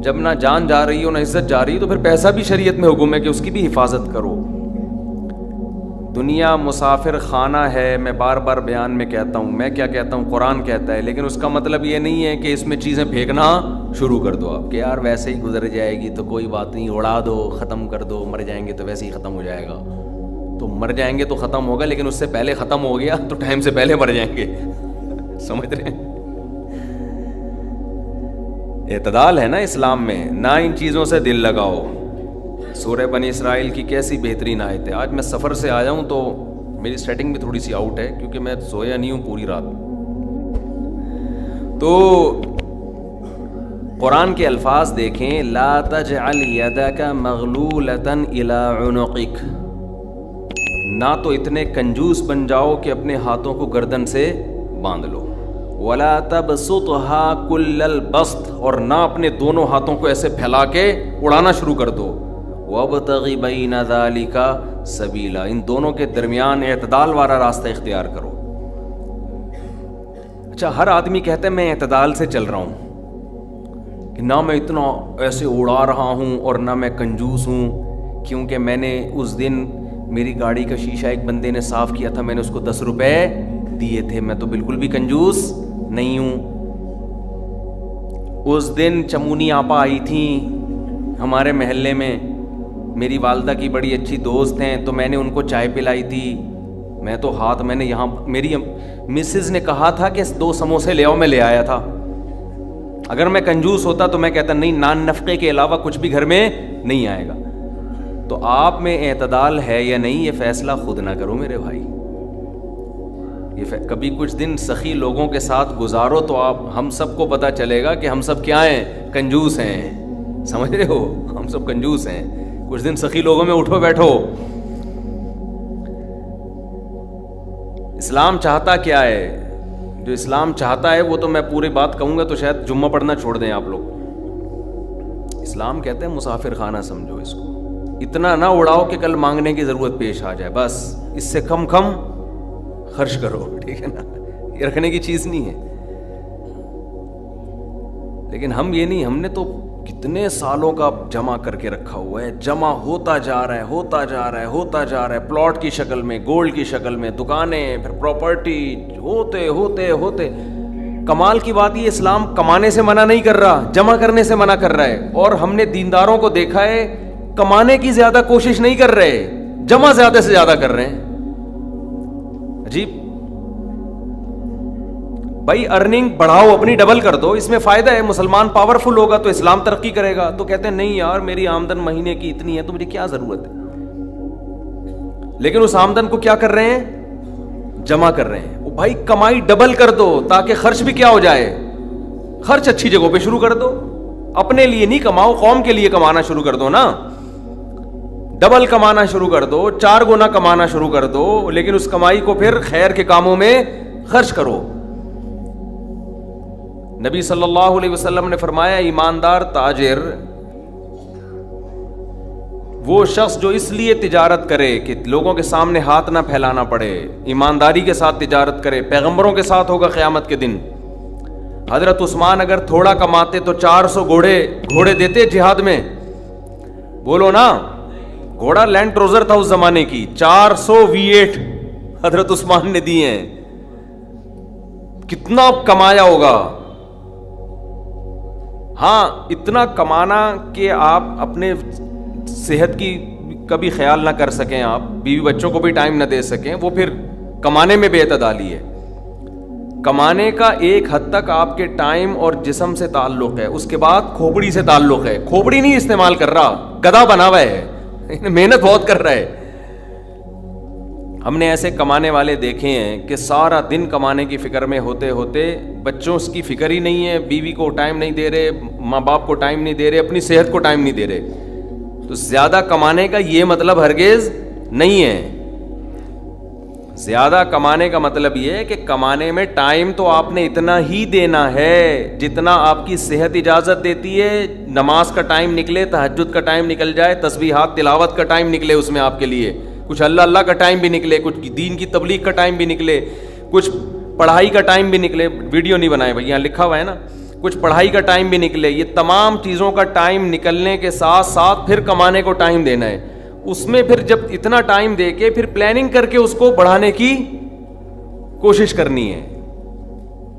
جب نہ جان جا رہی ہو نہ عزت جا رہی تو پھر پیسہ بھی شریعت میں حکم ہے کہ اس کی بھی حفاظت کرو. دنیا مسافر خانہ ہے. میں بار بار بیان میں کہتا ہوں, میں کیا کہتا ہوں, قرآن کہتا ہے, لیکن اس کا مطلب یہ نہیں ہے کہ اس میں چیزیں پھینکنا شروع کر دو آپ کہ یار ویسے ہی گزر جائے گی تو کوئی بات نہیں, اڑا دو, ختم کر دو, مر جائیں گے تو ویسے ہی ختم ہو جائے گا. تو مر جائیں گے تو ختم ہوگا, لیکن اس سے پہلے ختم ہو گیا تو ٹائم سے پہلے مر جائیں گے. سمجھ رہے ہیں؟ اعتدال ہے نا اسلام میں. نہ ان چیزوں سے دل لگاؤ. سورہ بنی اسرائیل کی کیسی بہترین آیت ہے. آج میں سفر سے آیا ہوں تو میری سیٹنگ بھی تھوڑی سی آؤٹ ہے کیونکہ میں سویا نہیں ہوں پوری رات. تو قرآن کے الفاظ دیکھیں, لا تجعل یدک مغلولۃ الی عنقک. نہ تو اتنے کنجوس بن جاؤ کہ اپنے ہاتھوں کو گردن سے باندھ لو, ولا تبسطها کل البسط, اور نہ اپنے دونوں ہاتھوں کو ایسے پھیلا کے اڑانا شروع کر دو. وابتغ بین ذلک سبیلا, ان دونوں کے درمیان اعتدال والا راستہ اختیار کرو. اچھا, ہر آدمی کہتا ہے میں اعتدال سے چل رہا ہوں, کہ نہ میں اتنا ایسے اڑا رہا ہوں اور نہ میں کنجوس ہوں, کیونکہ میں نے اس دن میری گاڑی کا شیشہ ایک بندے نے صاف کیا تھا, میں نے اس کو 10 روپے دیے تھے, میں تو بالکل بھی کنجوس نہیں ہوں. اس دن چمونی آپا آئی تھیں ہمارے محلے میں, میری والدہ کی بڑی اچھی دوست ہیں, تو میں نے ان کو چائے پلائی تھی. میں تو میں نے یہاں میری مسز نے کہا تھا کہ 2 سموسے لے آؤ, میں لے آیا تھا. اگر میں کنجوس ہوتا تو میں کہتا نہیں, نان نفقے کے علاوہ کچھ بھی گھر میں نہیں آئے گا. تو آپ میں اعتدال ہے یا نہیں, یہ فیصلہ خود نہ کرو میرے بھائی. کبھی کچھ دن سخی لوگوں کے ساتھ گزارو تو ہم سب کو پتہ چلے گا کہ ہم سب کیا ہیں, کنجوس ہیں. سمجھ رہے ہو, ہم سب کنجوس ہیں. کچھ دن سخی لوگوں میں اٹھو بیٹھو. اسلام چاہتا کیا ہے؟ جو اسلام چاہتا ہے وہ تو میں پوری بات کہوں گا تو شاید جمعہ پڑھنا چھوڑ دیں آپ لوگ. اسلام کہتے ہیں مسافر خانہ سمجھو اس کو, اتنا نہ اڑاؤ کہ کل مانگنے کی ضرورت پیش آ جائے, بس اس سے کم خرچ کرو, ٹھیک ہے نا. یہ رکھنے کی چیز نہیں ہے. لیکن ہم یہ نہیں, ہم نے تو کتنے سالوں کا جمع کر کے رکھا ہوا ہے, جمع ہوتا جا رہا ہے, ہوتا جا رہا ہے, ہوتا جا رہا ہے, پلاٹ کی شکل میں, گولڈ کی شکل میں, دکانیں, پھر پراپرٹی, ہوتے ہوتے ہوتے. کمال کی بات یہ, اسلام کمانے سے منع نہیں کر رہا, جمع کرنے سے منع کر رہا ہے. اور ہم نے دینداروں کو دیکھا ہے کمانے کی زیادہ کوشش نہیں کر رہے, جمع زیادہ سے زیادہ کر رہے ہیں. عجیب بھائی, ارننگ بڑھاؤ, اپنی ڈبل کر دو, اس میں فائدہ ہے. مسلمان پاورفل ہوگا تو اسلام ترقی کرے گا. تو کہتے ہیں نہیں یار میری آمدن مہینے کی اتنی ہے تو مجھے کیا ضرورت ہے. لیکن اس آمدن کو کیا کر رہے ہیں, جمع کر رہے ہیں. بھائی کمائی ڈبل کر دو تاکہ خرچ بھی کیا ہو جائے, خرچ اچھی جگہوں پہ شروع کر دو. اپنے لیے نہیں کماؤ, قوم کے لیے کمانا شروع کر دو نا. ڈبل کمانا شروع کر دو, 4 گنا کمانا شروع کر دو, لیکن اس کمائی کو پھر خیر کے کاموں میں خرچ کرو. نبی صلی اللہ علیہ وسلم نے فرمایا ایماندار تاجر وہ شخص جو اس لیے تجارت کرے کہ لوگوں کے سامنے ہاتھ نہ پھیلانا پڑے, ایمانداری کے ساتھ تجارت کرے. پیغمبروں کے ساتھ ہوگا قیامت کے دن. حضرت عثمان اگر تھوڑا کماتے تو 400 گھوڑے دیتے جہاد میں, بولو نا. گھوڑا لینڈ کروزر تھا اس زمانے کی, 400 V8 حضرت عثمان نے دیے ہیں. کتنا کمایا ہوگا. ہاں اتنا کمانا کہ آپ اپنے صحت کی کبھی خیال نہ کر سکیں, آپ بیوی بچوں کو بھی ٹائم نہ دے سکیں, وہ پھر کمانے میں بے اعتدالی ہے. کمانے کا ایک حد تک آپ کے ٹائم اور جسم سے تعلق ہے, اس کے بعد کھوپڑی سے تعلق ہے. کھوپڑی نہیں استعمال کر رہا, گدھا بنا ہوا ہے, محنت بہت کر رہا ہے. ہم نے ایسے کمانے والے دیکھے ہیں کہ سارا دن کمانے کی فکر میں ہوتے ہوتے بچوں کی فکر ہی نہیں ہے, بیوی کو ٹائم نہیں دے رہے, ماں باپ کو ٹائم نہیں دے رہے, اپنی صحت کو ٹائم نہیں دے رہے. تو زیادہ کمانے کا یہ مطلب ہرگز نہیں ہے. زیادہ کمانے کا مطلب یہ ہے کہ کمانے میں ٹائم تو آپ نے اتنا ہی دینا ہے جتنا آپ کی صحت اجازت دیتی ہے. نماز کا ٹائم نکلے, تہجد کا ٹائم نکل جائے, تسبیحات تلاوت کا ٹائم نکلے اس میں آپ کے لیے, کچھ اللہ کا ٹائم بھی نکلے, کچھ دین کی تبلیغ کا ٹائم بھی نکلے, کچھ پڑھائی کا ٹائم بھی نکلے. ویڈیو نہیں بنائے بھائی, یہاں لکھا ہوا ہے نا, کچھ پڑھائی کا ٹائم بھی نکلے, یہ تمام چیزوں کا ٹائم نکلنے کے ساتھ ساتھ پھر کمانے کو ٹائم دینا ہے. اس میں پھر جب اتنا ٹائم دے کے پھر پلاننگ کر کے اس کو بڑھانے کی کوشش کرنی ہے,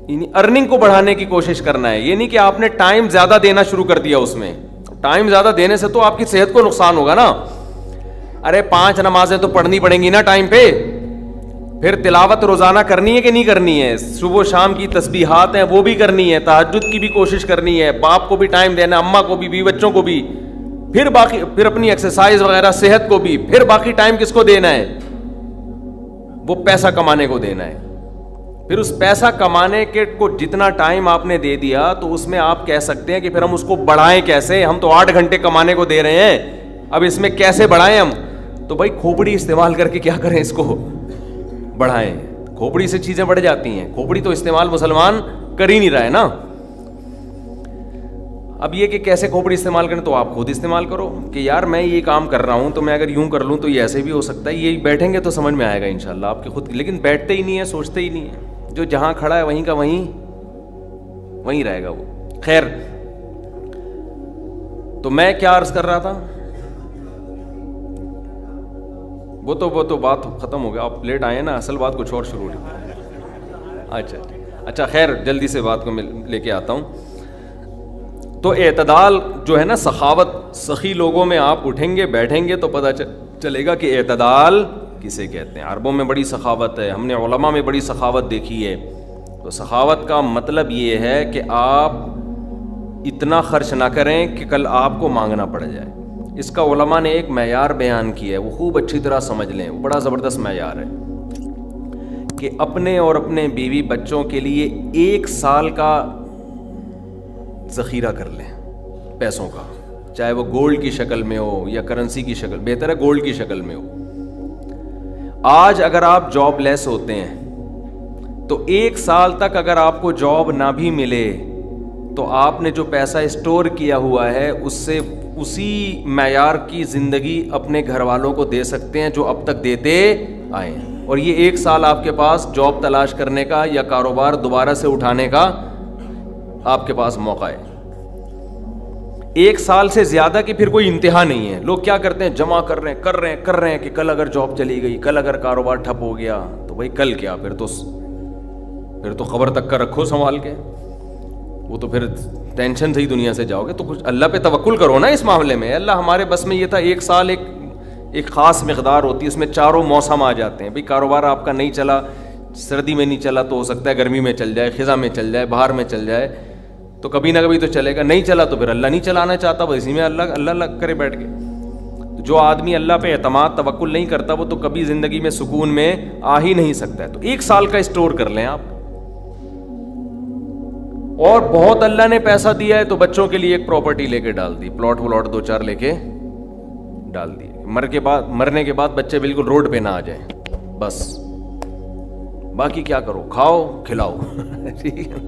یعنی ارننگ کو بڑھانے کی کوشش کرنا ہے. یہ نہیں کہ آپ نے ٹائم زیادہ دینا شروع کر دیا, اس میں ٹائم زیادہ دینے سے تو آپ کی صحت کو نقصان ہوگا نا. ارے 5 نمازیں تو پڑھنی پڑیں گی نا ٹائم پہ, پھر تلاوت روزانہ کرنی ہے کہ نہیں کرنی ہے, صبح و شام کی تسبیحات ہیں وہ بھی کرنی ہے, تہجد کی بھی کوشش کرنی ہے, باپ کو بھی ٹائم دینا, اماں کو بھی, بیوی بچوں کو بھی, پھر باقی پھر اپنی ایکسرسائز وغیرہ صحت کو بھی, پھر باقی ٹائم کس کو دینا ہے, وہ پیسہ کمانے کو دینا ہے. پھر اس پیسہ کمانے کے کو جتنا ٹائم آپ نے دے دیا تو اس میں آپ کہہ سکتے ہیں کہ پھر ہم اس کو بڑھائیں کیسے, ہم تو 8 گھنٹے کمانے کو دے رہے ہیں, اب اس میں کیسے بڑھائیں ہم. تو بھائی کھوپڑی استعمال کر کے کیا کریں, اس کو بڑھائیں. کھوپڑی سے چیزیں بڑھ جاتی ہیں, کھوپڑی تو استعمال مسلمان کر ہی نہیں رہا ہے نا. اب یہ کہ کیسے کھوپڑی استعمال کریں, تو آپ خود استعمال کرو کہ یار میں یہ کام کر رہا ہوں تو میں اگر یوں کر لوں تو یہ ایسے بھی ہو سکتا ہے. یہ بیٹھیں گے تو سمجھ میں آئے گا انشاءاللہ آپ کے خود, لیکن بیٹھتے ہی نہیں ہیں, سوچتے ہی نہیں ہیں. جو جہاں کھڑا ہے وہیں کا وہیں رہے گا وہ. خیر, تو میں کیا عرض کر رہا تھا, وہ تو بات ختم ہو گیا, آپ لیٹ آئے نا, اصل بات کچھ اور شروع ہوئی. اچھا خیر, جلدی سے بات کو میں لے کے آتا ہوں. تو اعتدال جو ہے نا, سخاوت, سخی لوگوں میں آپ اٹھیں گے بیٹھیں گے تو پتہ چلے گا کہ اعتدال کسے کہتے ہیں. عربوں میں بڑی سخاوت ہے, ہم نے علماء میں بڑی سخاوت دیکھی ہے. تو سخاوت کا مطلب یہ ہے کہ آپ اتنا خرچ نہ کریں کہ کل آپ کو مانگنا پڑ جائے. اس کا علماء نے ایک معیار بیان کیا ہے, وہ خوب اچھی طرح سمجھ لیں, وہ بڑا زبردست معیار ہے کہ اپنے اور اپنے بیوی بچوں کے لیے 1 سال کا ذخیرہ کر لیں پیسوں کا, چاہے وہ گولڈ کی شکل میں ہو یا کرنسی کی شکل, بہتر ہے گولڈ کی شکل میں ہو. آج اگر آپ جاب لیس ہوتے ہیں تو 1 سال تک اگر آپ کو جاب نہ بھی ملے تو آپ نے جو پیسہ اسٹور کیا ہوا ہے اس سے اسی معیار کی زندگی اپنے گھر والوں کو دے سکتے ہیں جو اب تک دیتے آئے ہیں. اور یہ 1 سال آپ کے پاس جاب تلاش کرنے کا یا کاروبار دوبارہ سے اٹھانے کا آپ کے پاس موقع ہے. 1 سال سے زیادہ کی پھر کوئی انتہا نہیں ہے. لوگ کیا کرتے ہیں, جمع کر رہے ہیں کہ کل اگر جاب چلی گئی, کل اگر کاروبار ٹھپ ہو گیا تو بھائی کل کیا, پھر تو خبر تک کا رکھو سنبھال کے, وہ تو پھر ٹینشن سے ہی دنیا سے جاؤ گے. تو کچھ اللہ پہ توکل کرو نا اس معاملے میں. اللہ ہمارے بس میں یہ تھا 1 سال ایک خاص مقدار ہوتی ہے, اس میں چاروں موسم آ جاتے ہیں. بھائی کاروبار آپ کا نہیں چلا, سردی میں نہیں چلا تو ہو سکتا ہے گرمی میں چل جائے, خزاں میں چل جائے, بہار میں چل جائے, تو کبھی نہ کبھی تو چلے گا. نہیں چلا تو پھر اللہ نہیں چلانا چاہتا, بس اسی میں اللہ کرے بیٹھ کے. جو آدمی اللہ پہ اعتماد توکل نہیں کرتا وہ تو کبھی زندگی میں سکون میں آ ہی نہیں سکتا ہے. تو 1 سال کا اسٹور کر لیں آپ. اور بہت اللہ نے پیسہ دیا ہے تو بچوں کے لیے ایک پراپرٹی لے کے ڈال دی, پلاٹ 2-4 لے کے ڈال دیے. مرنے کے بعد بچے بالکل روڈ پہ نہ آ جائیں, بس باقی کیا کرو, کھاؤ کھلاؤ. ٹھیک ہے,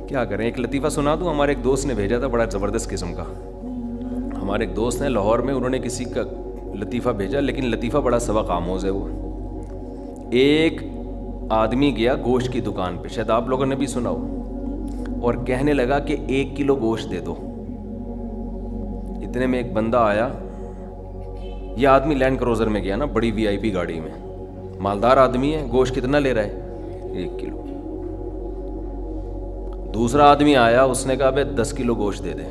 کیا کریں. ایک لطیفہ سنا دوں, ہمارے ایک دوست نے بھیجا تھا, بڑا زبردست قسم کا. ہمارے ایک دوست ہیں لاہور میں, انہوں نے کسی کا لطیفہ بھیجا, لیکن لطیفہ بڑا سبق آموز ہے. وہ ایک آدمی گیا گوشت کی دکان پہ, شاید آپ لوگوں نے بھی سنا ہو, اور کہنے لگا کہ 1 کلو گوشت دے دو. اتنے میں ایک بندہ آیا, یہ آدمی لینڈ کروزر میں گیا نا, بڑی VIP گاڑی میں, مالدار آدمی ہے. گوشت کتنا لے رہا ہے, 1 کلو. دوسرا آدمی آیا, اس نے کہا بھائی 10 کلو گوشت دے دے,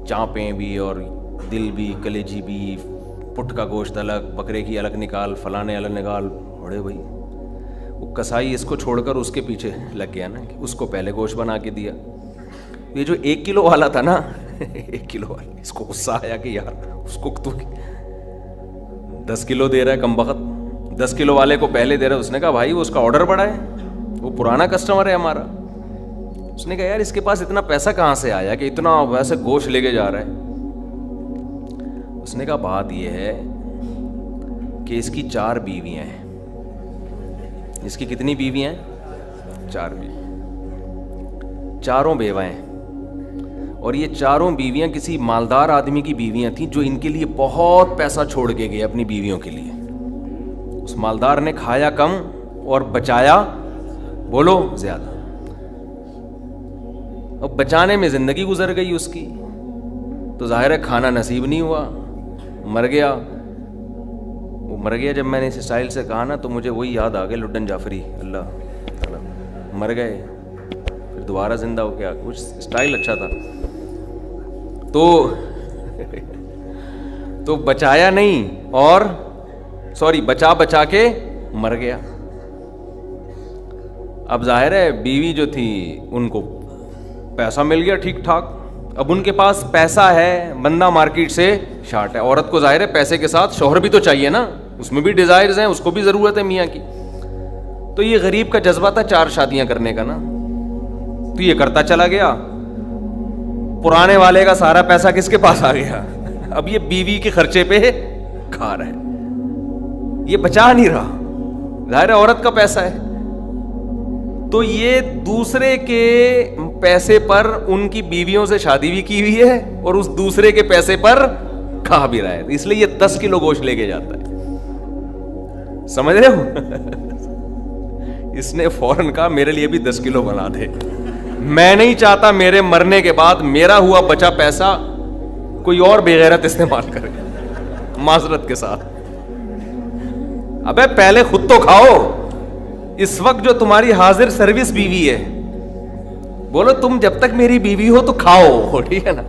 چانپیں بھی اور دل بھی, کلیجی بھی, پٹ کا گوشت الگ, بکرے کی الگ نکال, فلانے الگ نکال. بڑے بھائی وہ کسائی اس کو چھوڑ کر اس کے پیچھے لگ گیا نا, کہ اس کو پہلے گوشت بنا کے دیا. یہ جو 1 کلو والا تھا نا 1 کلو والا, اس کو غصہ آیا کہ یار اس کو تو 10 کلو دے رہا ہے کم بخت, 10 کلو والے کو پہلے دے رہا ہے. اس نے کہا بھائی وہ اس کا آرڈر بڑا ہے, وہ پرانا کسٹمر ہے ہمارا. اس نے کہا یار اس کے پاس اتنا پیسہ کہاں سے آیا کہ اتنا ویسے گوشت لے کے جا رہا ہے. اس نے کہا بات یہ ہے کہ اس کی 4 بیویاں ہیں. اس کی کتنی بیویاں ہیں, 4 بیوی, چاروں بیوہ ہیں. اور یہ چاروں بیویاں کسی مالدار آدمی کی بیویاں تھیں جو ان کے لیے بہت پیسہ چھوڑ کے گئے اپنی بیویوں کے لیے. اس مالدار نے کھایا کم اور بچایا بولو زیادہ. اور بچانے میں زندگی گزر گئی اس کی، تو ظاہر ہے کھانا نصیب نہیں ہوا، مر گیا۔ وہ مر گیا جب میں نے اس اسٹائل سے کہا نا، تو مجھے وہی یاد آ گیا لڈن جعفری، اللہ تعالیٰ، مر گئے پھر دوبارہ زندہ ہو کے آ گئے، کچھ اسٹائل اچھا تھا۔ تو بچایا نہیں، اور بچا کے مر گیا۔ اب ظاہر ہے بیوی جو تھی ان کو پیسہ مل گیا ٹھیک ٹھاک، اب ان کے پاس پیسہ ہے، بندہ مارکیٹ سے شارٹ ہے۔ عورت کو ظاہر ہے پیسے کے ساتھ شوہر بھی تو چاہیے نا، اس میں بھی ڈیزائرز ہیں، اس کو بھی ضرورت ہے میاں کی۔ تو یہ غریب کا جذبہ تھا 4 شادیاں کرنے کا نا، تو یہ کرتا چلا گیا، پرانے والے کا سارا پیسہ کس کے پاس آ گیا، اب یہ بیوی کے خرچے پہ کھا رہا ہے، یہ بچا نہیں رہا، ظاہر ہے عورت کا پیسہ ہے۔ تو یہ دوسرے کے پیسے پر ان کی بیویوں سے شادی بھی کی ہوئی ہے، اور اس دوسرے کے پیسے پر کھا بھی رہا ہے، اس لیے یہ 10 کلو گوشت لے کے جاتا ہے، سمجھ رہے ہو؟ اس نے فوراً کہا میرے لیے بھی 10 کلو بنا دے، میں نہیں چاہتا میرے مرنے کے بعد میرا ہوا بچا پیسہ کوئی اور بے غیرت استعمال کرے، معذرت کے ساتھ۔ ابے پہلے خود تو کھاؤ، اس وقت جو تمہاری حاضر سروس بیوی ہے، بولو تم جب تک میری بیوی ہو تو کھاؤ، ٹھیک ہے نا،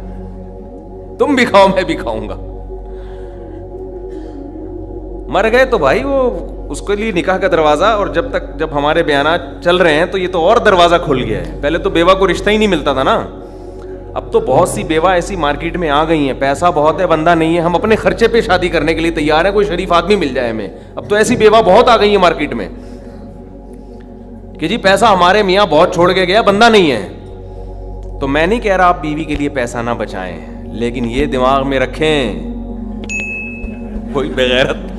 تم بھی کھاؤ میں بھی کھاؤں گا۔ مر گئے تو بھائی وہ اس کے لیے نکاح کا دروازہ، اور جب ہمارے بیانات چل رہے ہیں تو یہ تو اور دروازہ کھل گیا ہے، پہلے تو بیوہ کو رشتہ ہی نہیں ملتا تھا نا، اب تو بہت سی بیوہ ایسی مارکیٹ میں آ گئی ہیں، پیسہ بہت ہے، بندہ نہیں ہے، ہم اپنے خرچے پہ شادی کرنے کے لیے تیار ہیں، کوئی شریف آدمی مل جائے ہمیں، اب تو ایسی بیوہ بہت آ گئی ہیں مارکیٹ میں کہ جی پیسہ ہمارے میاں بہت چھوڑ کے گیا، بندہ نہیں ہے۔ تو میں نہیں کہہ رہا آپ بیوی کے لیے پیسہ نہ بچائیں، لیکن یہ دماغ میں رکھیں کوئی بغیرت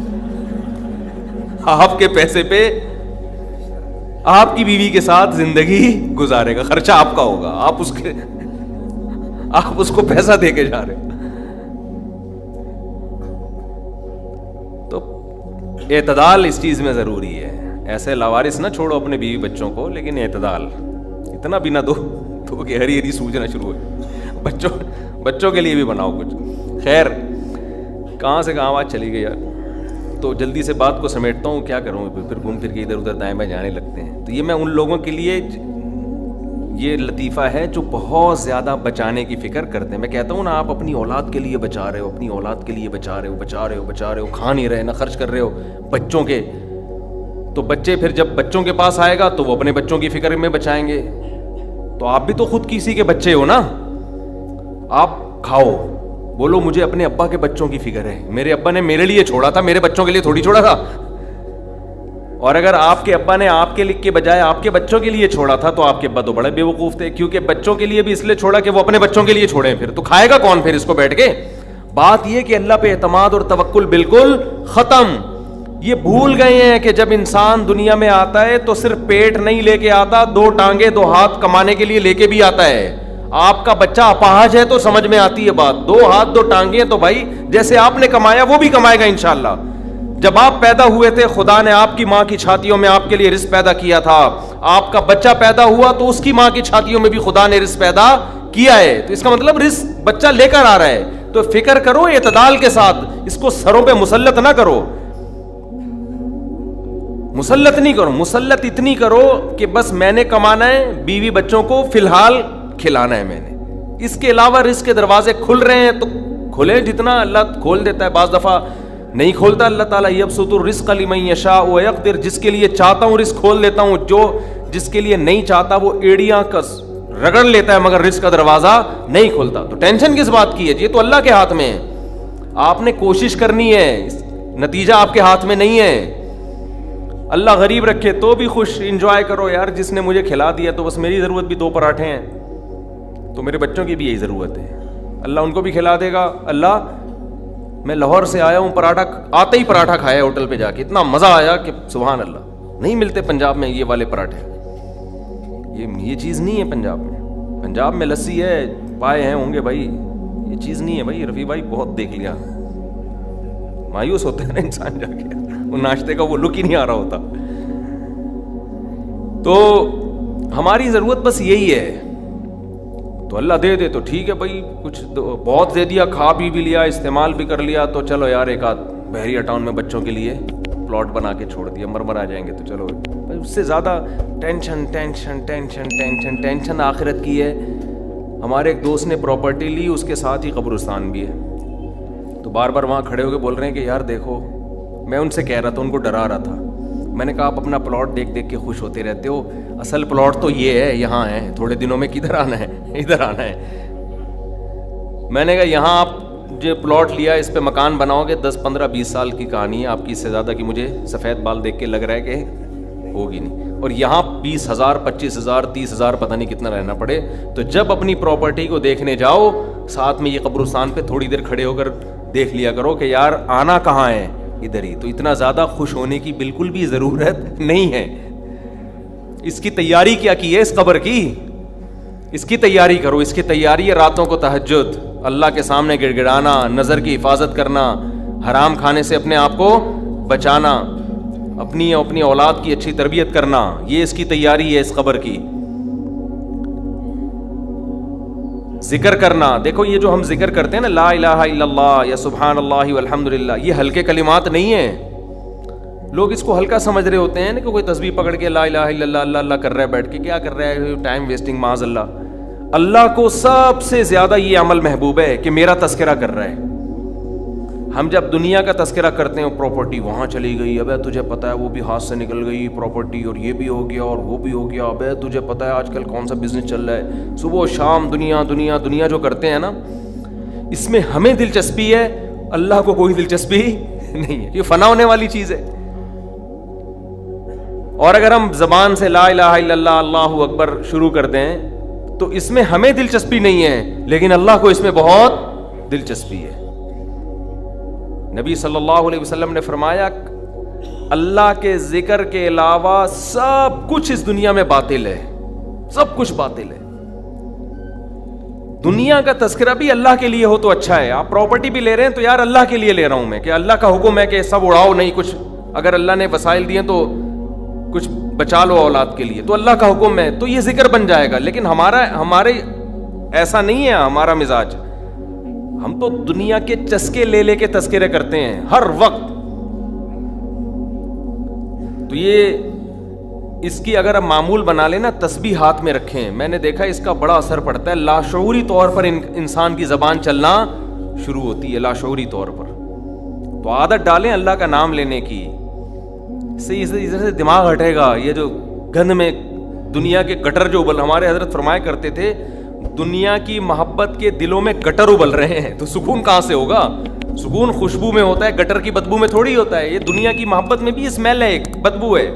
آپ کے پیسے پہ آپ کی بیوی کے ساتھ زندگی گزارے گا، خرچہ آپ کا ہوگا، آپ اس کو پیسہ دے کے جا رہے۔ تو اعتدال اس چیز میں ضروری ہے، ایسے لاوارث نہ چھوڑو اپنے بیوی بچوں کو، لیکن اعتدال، اتنا بھی نہ دو کہ ہری ہری سوجنا شروع ہو، بچوں کے لیے بھی بناؤ کچھ۔ خیر، کہاں سے کہاں بات چلی گئی یار، تو جلدی سے بات کو سمیٹتا ہوں، کیا کروں، پھر گھوم پھر کے ادھر ادھر دائیں بائیں جانے لگتے ہیں۔ تو یہ میں ان لوگوں کے لیے یہ لطیفہ ہے جو بہت زیادہ بچانے کی فکر کرتے ہیں۔ میں کہتا ہوں نا، آپ اپنی اولاد کے لیے بچا رہے ہو، اپنی اولاد کے لیے بچا رہے ہو، کھا نہیں رہے، نہ خرچ کر رہے ہو بچوں کے، تو بچے پھر جب بچوں کے پاس آئے گا تو وہ اپنے بچوں کی فکر میں بچائیں گے۔ تو آپ بھی تو خود کسی کے بچے ہو نا، آپ کھاؤ، بولو مجھے اپنے ابا کے بچوں کی فکر ہے، میرے ابا نے میرے لیے چھوڑا تھا، میرے بچوں کے لیے تھوڑی چھوڑا تھا۔ اور اگر آپ کے ابا نے آپ کے بجائے آپ کے بچوں کے لیے چھوڑا تھا، تو آپ کے ابا تو بڑے بے وقوف تھے، کیونکہ بچوں کے لیے بھی اس لیے چھوڑا کہ وہ اپنے بچوں کے لیے چھوڑیں، پھر تو کھائے گا کون پھر اس کو بیٹھ کے؟ بات یہ کہ اللہ پہ اعتماد اور توکل بالکل ختم۔ یہ بھول گئے ہیں کہ جب انسان دنیا میں آتا ہے تو صرف پیٹ نہیں لے کے آتا، 2 ٹانگیں 2 ہاتھ کمانے کے لیے لے کے بھی آتا ہے۔ آپ کا بچہ اپاہج ہے تو سمجھ میں آتی ہے بات، 2 ہاتھ 2 ٹانگیں، تو بھائی جیسے آپ نے کمایا وہ بھی کمائے گا انشاءاللہ۔ جب آپ پیدا ہوئے تھے، خدا نے آپ کی ماں کی چھاتیوں میں آپ کے لیے رزق پیدا کیا تھا، آپ کا بچہ پیدا ہوا تو اس کی ماں کی چھاتیوں میں بھی خدا نے رزق پیدا کیا ہے، تو اس کا مطلب رزق بچہ لے کر آ رہا ہے۔ تو فکر کرو اعتدال کے ساتھ، اس کو سروں پہ مسلط نہ کرو، مسلط نہیں کرو، مسلط اتنی کرو کہ بس میں نے کمانا ہے، بیوی بچوں کو فی الحال کھلانا ہے میں نے، اس کے علاوہ رزق کے دروازے کھل رہے ہیں تو کھلے، جتنا اللہ کھول دیتا ہے، بعض دفعہ نہیں کھولتا اللہ تعالیٰ، یبسط الرزق لمن یشاء ویقدر، جس کے لیے چاہتا ہوں رزق کھول دیتا ہوں، جس کے لیے نہیں چاہتا وہ ایڑیاں کس رگڑ لیتا ہے، مگر رزق کا دروازہ نہیں کھولتا۔ تو ٹینشن کس بات کی ہے؟ یہ تو اللہ کے ہاتھ میں ہے، آپ نے کوشش کرنی ہے، نتیجہ آپ کے ہاتھ میں نہیں ہے۔ اللہ غریب رکھے تو بھی خوش، انجوائے کرو یار، جس نے مجھے کھلا دیا تو بس میری ضرورت بھی 2 پراٹھے ہیں، تو میرے بچوں کی بھی یہی ضرورت ہے، اللہ ان کو بھی کھلا دے گا۔ اللہ میں لاہور سے آیا ہوں، پراٹھا آتے ہی پراٹھا کھایا ہوٹل پہ جا کے، اتنا مزہ آیا کہ سبحان اللہ، نہیں ملتے پنجاب میں یہ والے پراٹھے، یہ چیز نہیں ہے پنجاب میں۔ پنجاب میں لسی ہے، پائے ہیں ہوں گے بھائی، یہ چیز نہیں ہے بھائی۔ رفیع بھائی بہت دیکھ لیا، مایوس ہوتا ہے نا انسان جا کے، وہ ناشتے کا وہ لک ہی نہیں آ رہا ہوتا۔ تو ہماری ضرورت بس یہی ہے تو اللہ دے دے تو ٹھیک ہے بھائی, کچھ بہت دے دیا, کھا پی بھی لیا, استعمال بھی کر لیا, تو چلو یار ایک آدھ بحریہ ٹاؤن میں بچوں کے لیے پلاٹ بنا کے چھوڑ دیا, مرمر آ جائیں گے تو چلو. اس سے زیادہ tension tension tension tension tension آخرت کی ہے. ہمارے ایک دوست نے پراپرٹی لی, اس کے ساتھ ہی قبرستان بھی ہے, تو بار بار وہاں کھڑے ہو کے بول رہے ہیں کہ یار دیکھو, میں ان سے کہہ رہا تھا, ان کو ڈرا رہا تھا, میں نے کہا آپ اپنا پلاٹ دیکھ دیکھ کے خوش ہوتے رہتے ہو, اصل پلاٹ تو یہ ہے, یہاں ہے, تھوڑے دنوں میں کدھر آنا ہے, ادھر آنا ہے. میں نے کہا یہاں آپ جو پلاٹ لیا اس پہ مکان بناؤ گے 10 15 20 سال کی کہانی ہے آپ کی, اس سے زیادہ کی مجھے سفید بال دیکھ کے لگ رہا ہے کہ ہوگی نہیں. اور یہاں 20,000 25,000 30,000 پتہ نہیں کتنا رہنا پڑے. تو جب اپنی پراپرٹی کو دیکھنے جاؤ, ساتھ میں یہ قبرستان پہ تھوڑی دیر کھڑے ہو کر دیکھ لیا کرو کہ یار آنا کہاں ہے, ادھر ہی. تو اتنا زیادہ خوش ہونے کی بالکل بھی ضرورت نہیں ہے. اس کی تیاری کیا کی ہے اس قبر کی, اس کی تیاری کرو. اس کی تیاری ہے راتوں کو تہجد, اللہ کے سامنے گڑ گڑانا, نظر کی حفاظت کرنا, حرام کھانے سے اپنے آپ کو بچانا, اپنی اولاد کی اچھی تربیت کرنا. یہ اس کی تیاری ہے اس قبر کی. ذکر کرنا, دیکھو یہ جو ہم ذکر کرتے ہیں نا, لا الہ الا اللہ یا سبحان اللہ والحمد للہ, یہ ہلکے کلمات نہیں ہیں. لوگ اس کو ہلکا سمجھ رہے ہوتے ہیں نا, کہ کوئی تسبیح پکڑ کے لا الہ الا اللہ اللہ اللہ کر رہا ہے بیٹھ کے, کیا کر رہا ہے, ٹائم ویسٹنگ. معاذ اللہ. اللہ کو سب سے زیادہ یہ عمل محبوب ہے کہ میرا تذکرہ کر رہا ہے. ہم جب دنیا کا تذکرہ کرتے ہیں, پراپرٹی وہاں چلی گئی, ابے تجھے پتا ہے وہ بھی ہاتھ سے نکل گئی پراپرٹی, اور یہ بھی ہو گیا اور وہ بھی ہو گیا, ابے تجھے پتا ہے آج کل کون سا بزنس چل رہا ہے. صبح و شام دنیا دنیا دنیا جو کرتے ہیں نا, اس میں ہمیں دلچسپی ہے, اللہ کو کوئی دلچسپی نہیں ہے. یہ فنا ہونے والی چیز ہے. اور اگر ہم زبان سے لا الہ الا اللہ اللہ اکبر شروع کر دیں تو اس میں ہمیں دلچسپی نہیں ہے, لیکن اللہ کو اس میں بہت دلچسپی ہے. نبی صلی اللہ علیہ وسلم نے فرمایا, اللہ کے ذکر کے علاوہ سب کچھ اس دنیا میں باطل ہے, سب کچھ باطل ہے. دنیا کا تذکرہ بھی اللہ کے لیے ہو تو اچھا ہے. آپ پراپرٹی بھی لے رہے ہیں تو یار اللہ کے لیے لے رہا ہوں میں, کہ اللہ کا حکم ہے کہ سب اڑاؤ نہیں, کچھ اگر اللہ نے وسائل دیے تو کچھ بچا لو اولاد کے لیے, تو اللہ کا حکم ہے تو یہ ذکر بن جائے گا. لیکن ہمارے ایسا نہیں ہے ہمارا مزاج. ہم تو دنیا کے چسکے لے لے کے تذکرے کرتے ہیں ہر وقت. تو یہ اس کی اگر ہم معمول بنا لیں نا, تسبیح ہاتھ میں رکھیں, میں نے دیکھا اس کا بڑا اثر پڑتا ہے. لاشعوری طور پر انسان کی زبان چلنا شروع ہوتی ہے, لاشعوری طور پر. تو عادت ڈالیں اللہ کا نام لینے کی, ادھر سے دماغ ہٹے گا. یہ جو گند میں دنیا کے گٹر جو ہمارے حضرت فرمایا کرتے تھے, دنیا کی محبت کے دلوں میں گٹر ابل رہے ہیں, تو سکون کہاں سے ہوگا؟ سکون خوشبو میں ہوتا ہے, گٹر کی بدبو میں تھوڑی ہوتا ہے. یہ دنیا کی محبت میں بھی اسمیل ہے, ایک بدبو ہے.